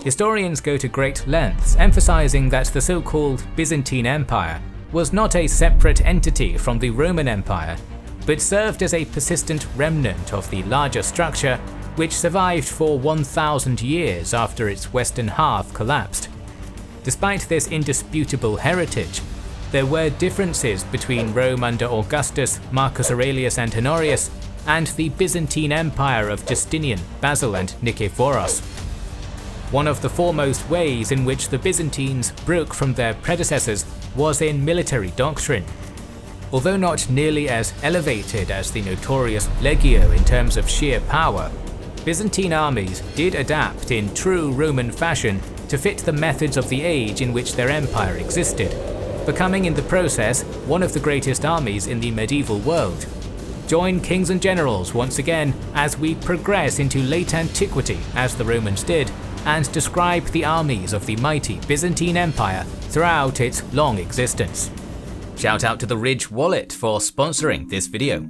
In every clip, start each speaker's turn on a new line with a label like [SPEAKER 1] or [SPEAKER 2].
[SPEAKER 1] Historians go to great lengths emphasizing that the so-called Byzantine Empire was not a separate entity from the Roman Empire, but served as a persistent remnant of the larger structure which survived for 1,000 years after its western half collapsed. Despite this indisputable heritage, there were differences between Rome under Augustus, Marcus Aurelius and Honorius, and the Byzantine Empire of Justinian, Basil and Nikephoros. One of the foremost ways in which the Byzantines broke from their predecessors was in military doctrine. Although not nearly as elevated as the notorious Legio in terms of sheer power, Byzantine armies did adapt in true Roman fashion to fit the methods of the age in which their empire existed, becoming in the process one of the greatest armies in the medieval world. Join kings and generals once again as we progress into late antiquity as the Romans did, and describe the armies of the mighty Byzantine Empire throughout its long existence. Shout out to the Ridge wallet for sponsoring this video.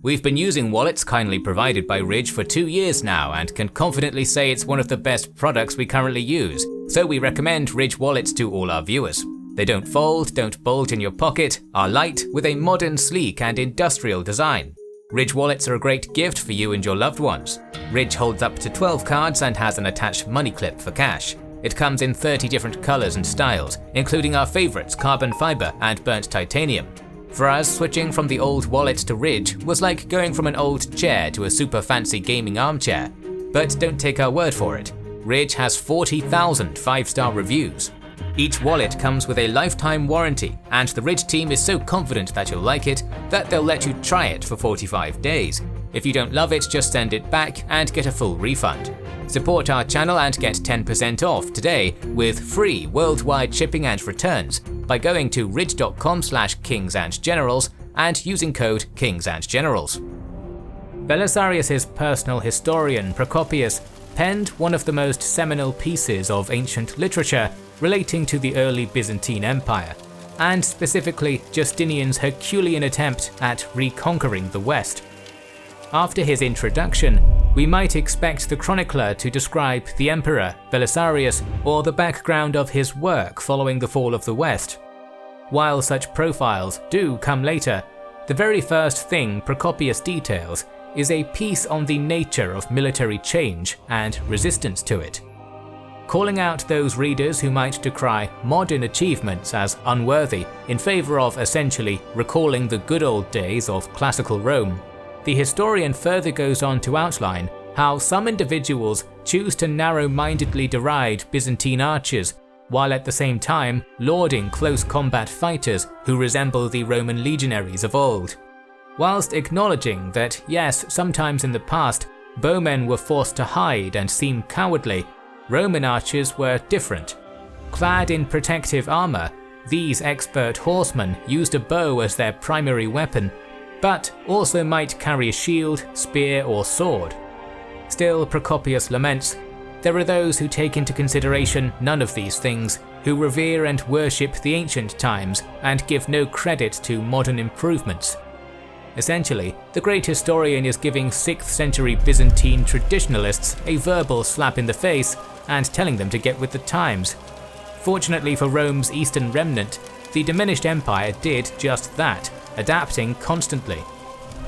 [SPEAKER 1] We've been using wallets kindly provided by Ridge for 2 years now and can confidently say it's one of the best products we currently use, so we recommend Ridge wallets to all our viewers. They don't fold, don't bulge in your pocket, are light with a modern, sleek and industrial design. Ridge wallets are a great gift for you and your loved ones. Ridge holds up to 12 cards and has an attached money clip for cash. It comes in 30 different colors and styles, including our favorites carbon fiber and burnt titanium. For us, switching from the old wallet to Ridge was like going from an old chair to a super fancy gaming armchair. But don't take our word for it. Ridge has 40,000 5-star reviews. Each wallet comes with a lifetime warranty, and the Ridge team is so confident that you'll like it that they'll let you try it for 45 days. If you don't love it, just send it back and get a full refund. Support our channel and get 10% off today with free worldwide shipping and returns by going to ridge.com/kingsandgenerals and using code kingsandgenerals. Belisarius' personal historian Procopius penned one of the most seminal pieces of ancient literature relating to the early Byzantine Empire, and specifically Justinian's Herculean attempt at reconquering the West. After his introduction, we might expect the chronicler to describe the emperor, Belisarius, or the background of his work following the fall of the West. While such profiles do come later, the very first thing Procopius details is a piece on the nature of military change and resistance to it. Calling out those readers who might decry modern achievements as unworthy in favor of essentially recalling the good old days of classical Rome, the historian further goes on to outline how some individuals choose to narrow-mindedly deride Byzantine archers, while at the same time lauding close combat fighters who resemble the Roman legionaries of old. Whilst acknowledging that yes, sometimes in the past, bowmen were forced to hide and seem cowardly, Roman archers were different. Clad in protective armor, these expert horsemen used a bow as their primary weapon, but also might carry a shield, spear or sword. Still, Procopius laments, there are those who take into consideration none of these things, who revere and worship the ancient times and give no credit to modern improvements. Essentially, the great historian is giving 6th century Byzantine traditionalists a verbal slap in the face and telling them to get with the times. Fortunately for Rome's eastern remnant, the diminished empire did just that, adapting constantly.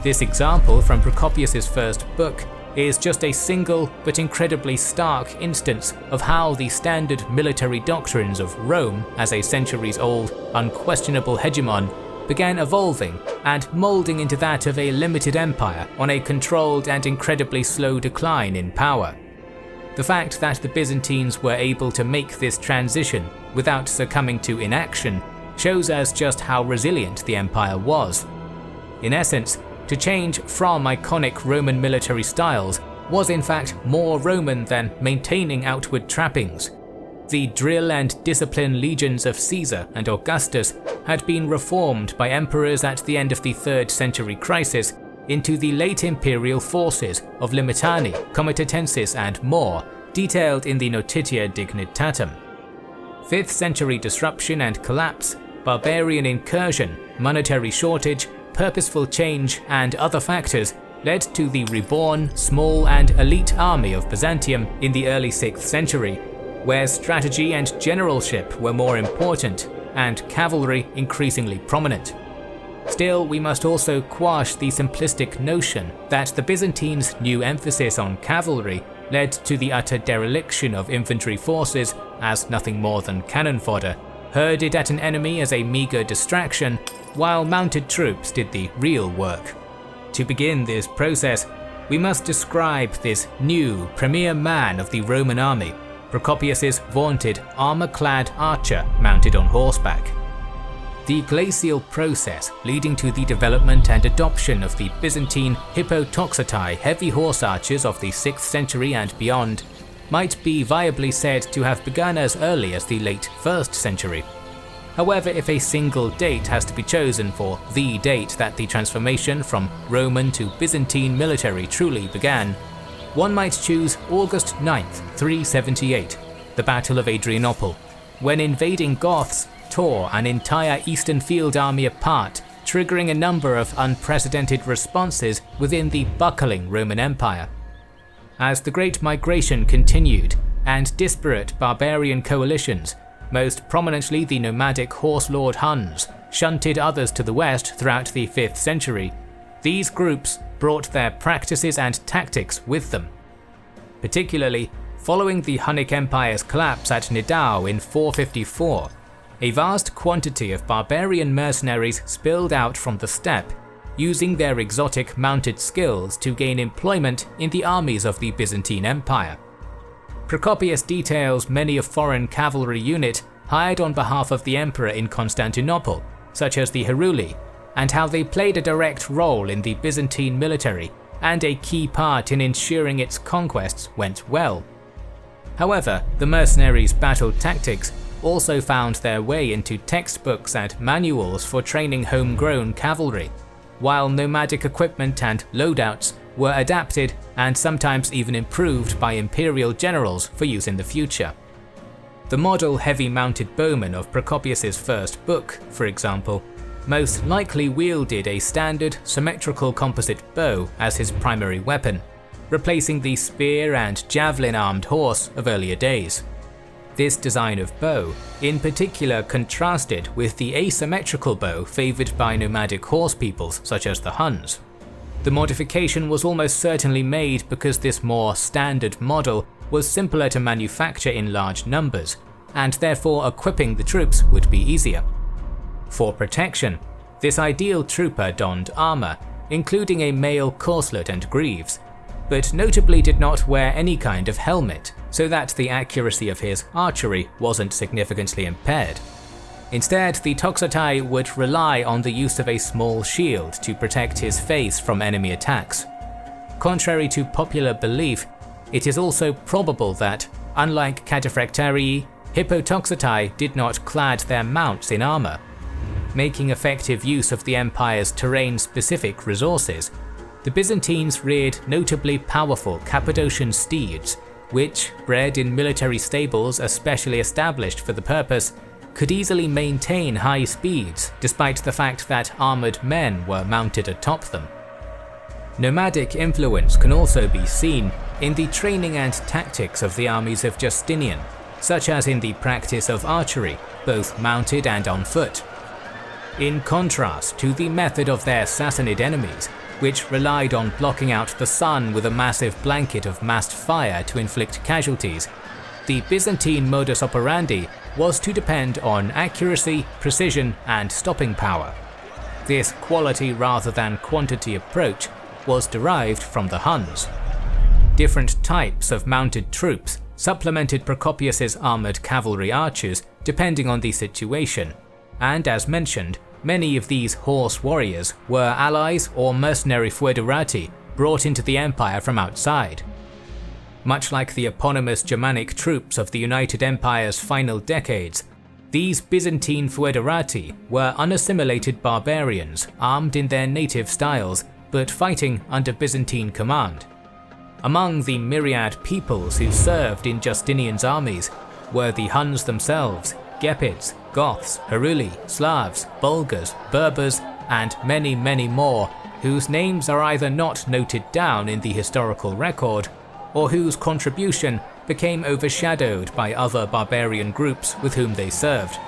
[SPEAKER 1] This example from Procopius' first book is just a single but incredibly stark instance of how the standard military doctrines of Rome as a centuries-old, unquestionable hegemon began evolving and moulding into that of a limited empire on a controlled and incredibly slow decline in power. The fact that the Byzantines were able to make this transition without succumbing to inaction shows us just how resilient the empire was. In essence, to change from iconic Roman military styles was in fact more Roman than maintaining outward trappings. The drill and discipline legions of Caesar and Augustus had been reformed by emperors at the end of the 3rd century crisis into the late imperial forces of Limitani, Comitatensis and more, detailed in the Notitia Dignitatum. 5th century disruption and collapse, barbarian incursion, monetary shortage, purposeful change and other factors led to the reborn, small and elite army of Byzantium in the early 6th century, where strategy and generalship were more important, and cavalry increasingly prominent. Still, we must also quash the simplistic notion that the Byzantines' new emphasis on cavalry led to the utter dereliction of infantry forces as nothing more than cannon fodder, herded at an enemy as a meagre distraction, while mounted troops did the real work. To begin this process, we must describe this new premier man of the Roman army, Procopius's vaunted armor-clad archer mounted on horseback. The glacial process leading to the development and adoption of the Byzantine Hippotoxotai heavy horse archers of the 6th century and beyond might be viably said to have begun as early as the late 1st century. However, if a single date has to be chosen for the date that the transformation from Roman to Byzantine military truly began, one might choose August 9th, 378, the Battle of Adrianople, when invading Goths tore an entire Eastern Field army apart, triggering a number of unprecedented responses within the buckling Roman Empire. As the Great Migration continued, and disparate barbarian coalitions, most prominently the nomadic horse lord Huns, shunted others to the west throughout the 5th century, these groups brought their practices and tactics with them. Particularly, following the Hunnic Empire's collapse at Nidau in 454, a vast quantity of barbarian mercenaries spilled out from the steppe, using their exotic mounted skills to gain employment in the armies of the Byzantine Empire. Procopius details many a foreign cavalry unit hired on behalf of the emperor in Constantinople, such as the Heruli, and how they played a direct role in the Byzantine military and a key part in ensuring its conquests went well. However, the mercenaries' battle tactics also found their way into textbooks and manuals for training homegrown cavalry, while nomadic equipment and loadouts were adapted and sometimes even improved by imperial generals for use in the future. The model heavy-mounted bowman of Procopius's first book, for example, most likely wielded a standard symmetrical composite bow as his primary weapon, replacing the spear and javelin-armed horse of earlier days. This design of bow, in particular, contrasted with the asymmetrical bow favoured by nomadic horse peoples such as the Huns. The modification was almost certainly made because this more standard model was simpler to manufacture in large numbers, and therefore equipping the troops would be easier. For protection, this ideal trooper donned armour, including a mail corselet and greaves, but notably did not wear any kind of helmet, so that the accuracy of his archery wasn't significantly impaired. Instead, the Toxotai would rely on the use of a small shield to protect his face from enemy attacks. Contrary to popular belief, it is also probable that, unlike Cataphractarii, Hippotoxotai did not clad their mounts in armour. Making effective use of the empire's terrain-specific resources, the Byzantines reared notably powerful Cappadocian steeds, which, bred in military stables especially established for the purpose, could easily maintain high speeds despite the fact that armoured men were mounted atop them. Nomadic influence can also be seen in the training and tactics of the armies of Justinian, such as in the practice of archery, both mounted and on foot. In contrast to the method of their Sassanid enemies, which relied on blocking out the sun with a massive blanket of massed fire to inflict casualties, the Byzantine modus operandi was to depend on accuracy, precision, and stopping power. This quality rather than quantity approach was derived from the Huns. Different types of mounted troops supplemented Procopius's armoured cavalry archers depending on the situation, and as mentioned, many of these horse warriors were allies or mercenary foederati brought into the empire from outside. Much like the eponymous Germanic troops of the United Empire's final decades, these Byzantine foederati were unassimilated barbarians armed in their native styles but fighting under Byzantine command. Among the myriad peoples who served in Justinian's armies were the Huns themselves, Gepids, Goths, Heruli, Slavs, Bulgars, Berbers, and many, many more, whose names are either not noted down in the historical record, or whose contribution became overshadowed by other barbarian groups with whom they served.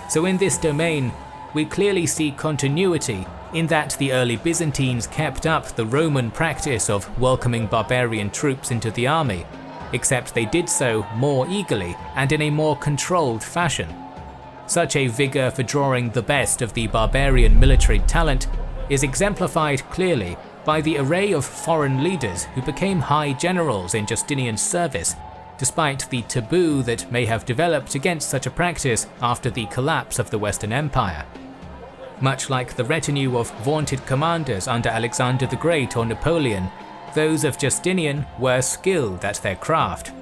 [SPEAKER 1] So in this domain, we clearly see continuity in that the early Byzantines kept up the Roman practice of welcoming barbarian troops into the army, except they did so more eagerly and in a more controlled fashion. Such a vigour for drawing the best of the barbarian military talent is exemplified clearly by the array of foreign leaders who became high generals in Justinian's service, despite the taboo that may have developed against such a practice after the collapse of the Western Empire. Much like the retinue of vaunted commanders under Alexander the Great or Napoleon, those of Justinian were skilled at their craft.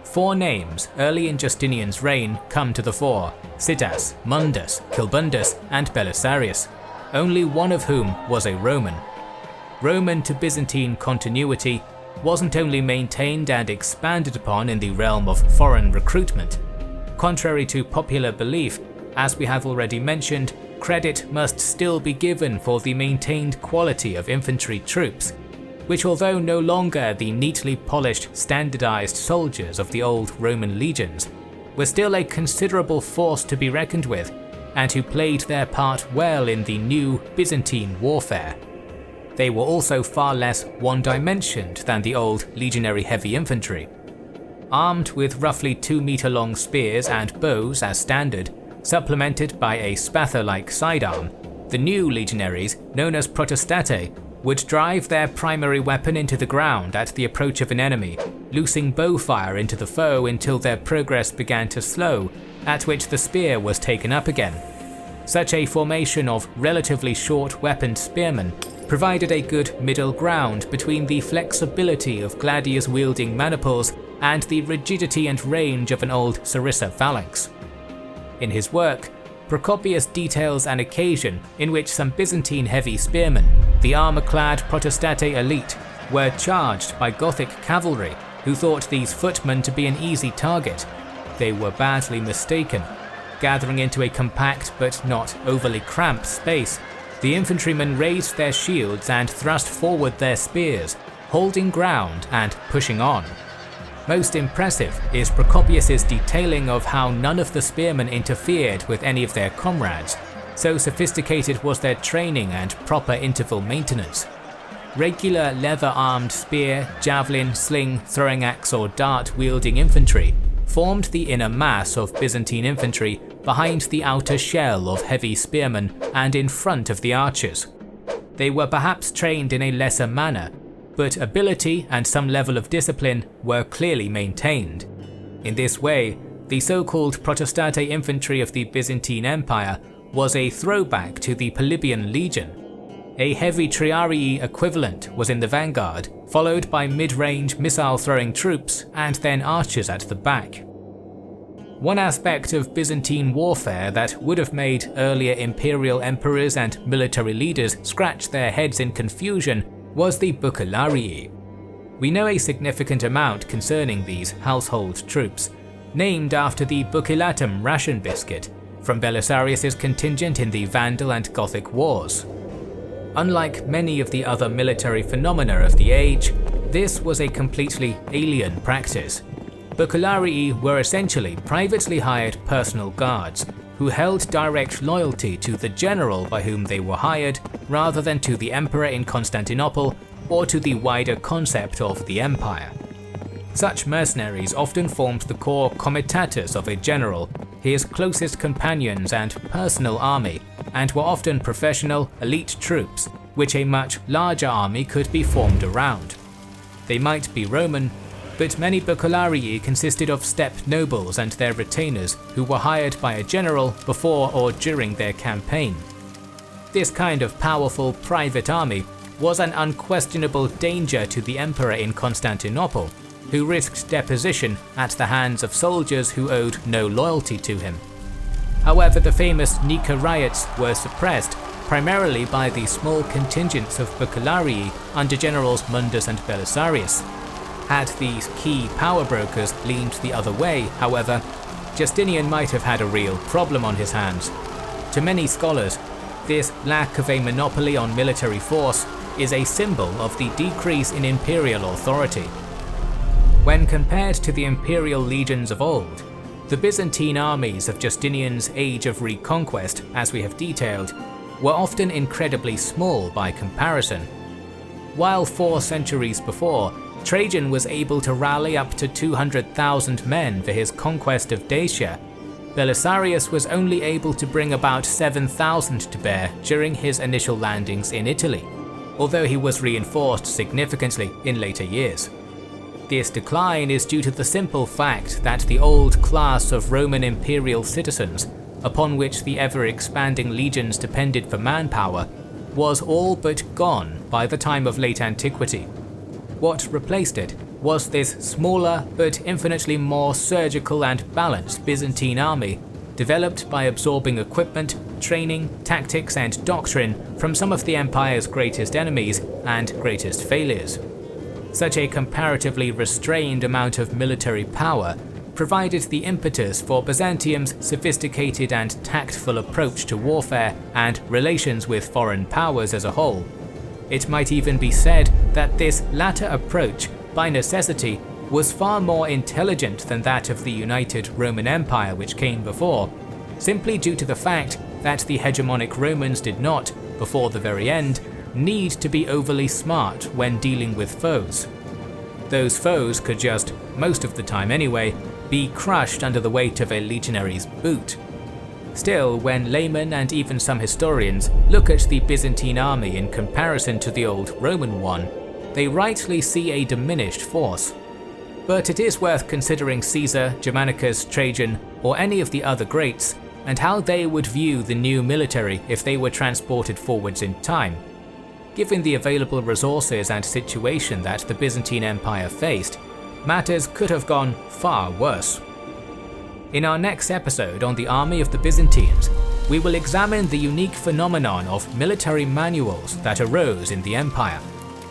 [SPEAKER 1] 4 names early in Justinian's reign come to the fore: Cydas, Mundus, Kilbundus, and Belisarius, only one of whom was a Roman. Roman to Byzantine continuity wasn't only maintained and expanded upon in the realm of foreign recruitment. Contrary to popular belief, as we have already mentioned, credit must still be given for the maintained quality of infantry troops, which, although no longer the neatly polished, standardized soldiers of the old Roman legions, were still a considerable force to be reckoned with, and who played their part well in the new Byzantine warfare. They were also far less one-dimensioned than the old legionary heavy infantry. Armed with roughly 2-meter-long spears and bows as standard, supplemented by a spatha-like sidearm, the new legionaries, known as protestate, would drive their primary weapon into the ground at the approach of an enemy, loosing bow fire into the foe until their progress began to slow, at which the spear was taken up again. Such a formation of relatively short-weaponed spearmen provided a good middle ground between the flexibility of gladius-wielding maniples and the rigidity and range of an old sarissa phalanx. In his work, Procopius details an occasion in which some Byzantine heavy spearmen, the armour-clad protestate elite, were charged by Gothic cavalry who thought these footmen to be an easy target. They were badly mistaken. Gathering into a compact but not overly cramped space, the infantrymen raised their shields and thrust forward their spears, holding ground and pushing on. Most impressive is Procopius's detailing of how none of the spearmen interfered with any of their comrades, so sophisticated was their training and proper interval maintenance. Regular leather-armed spear, javelin, sling, throwing axe or dart-wielding infantry formed the inner mass of Byzantine infantry behind the outer shell of heavy spearmen and in front of the archers. They were perhaps trained in a lesser manner, but ability and some level of discipline were clearly maintained. In this way, the so-called protestate infantry of the Byzantine Empire was a throwback to the Polybian Legion. A heavy triarii equivalent was in the vanguard, followed by mid-range missile-throwing troops and then archers at the back. One aspect of Byzantine warfare that would have made earlier imperial emperors and military leaders scratch their heads in confusion was the buccellarii. We know a significant amount concerning these household troops, named after the bucellatum ration biscuit from Belisarius's contingent in the Vandal and Gothic Wars. Unlike many of the other military phenomena of the age, this was a completely alien practice. Buccellarii were essentially privately hired personal guards who held direct loyalty to the general by whom they were hired rather than to the emperor in Constantinople or to the wider concept of the empire. Such mercenaries often formed the core comitatus of a general, his closest companions and personal army, and were often professional, elite troops, which a much larger army could be formed around. They might be Roman, but many buccellarii consisted of steppe nobles and their retainers who were hired by a general before or during their campaign. This kind of powerful private army was an unquestionable danger to the emperor in Constantinople, who risked deposition at the hands of soldiers who owed no loyalty to him. However, the famous Nika riots were suppressed primarily by the small contingents of buccellarii under generals Mundus and Belisarius. Had these key power brokers leaned the other way, however, Justinian might have had a real problem on his hands. To many scholars, this lack of a monopoly on military force is a symbol of the decrease in imperial authority. When compared to the imperial legions of old, the Byzantine armies of Justinian's Age of Reconquest, as we have detailed, were often incredibly small by comparison. While 4 centuries before, Trajan was able to rally up to 200,000 men for his conquest of Dacia, Belisarius was only able to bring about 7,000 to bear during his initial landings in Italy, although he was reinforced significantly in later years. This decline is due to the simple fact that the old class of Roman imperial citizens, upon which the ever-expanding legions depended for manpower, was all but gone by the time of late antiquity. What replaced it was this smaller but infinitely more surgical and balanced Byzantine army, developed by absorbing equipment, training, tactics and doctrine from some of the empire's greatest enemies and greatest failures. Such a comparatively restrained amount of military power provided the impetus for Byzantium's sophisticated and tactful approach to warfare and relations with foreign powers as a whole. It might even be said that this latter approach, by necessity, was far more intelligent than that of the united Roman Empire which came before, simply due to the fact that the hegemonic Romans did not, before the very end, need to be overly smart when dealing with foes. Those foes could just, most of the time anyway, be crushed under the weight of a legionary's boot. Still, when laymen and even some historians look at the Byzantine army in comparison to the old Roman one, they rightly see a diminished force. But it is worth considering Caesar, Germanicus, Trajan, or any of the other greats, and how they would view the new military if they were transported forwards in time. Given the available resources and situation that the Byzantine Empire faced, matters could have gone far worse. In our next episode on the army of the Byzantines, we will examine the unique phenomenon of military manuals that arose in the empire.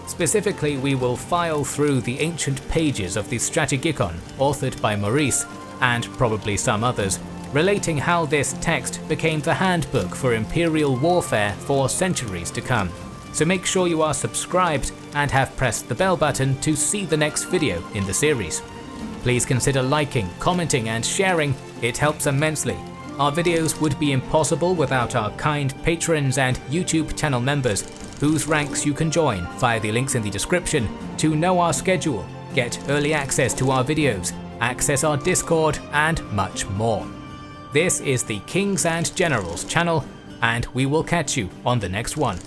[SPEAKER 1] Specifically, we will file through the ancient pages of the Strategikon, authored by Maurice, and probably some others, relating how this text became the handbook for imperial warfare for centuries to come. So make sure you are subscribed and have pressed the bell button to see the next video in the series. Please consider liking, commenting and sharing, it helps immensely. Our videos would be impossible without our kind patrons and YouTube channel members, whose ranks you can join via the links in the description to know our schedule, get early access to our videos, access our Discord and much more. This is the Kings and Generals channel, and we will catch you on the next one.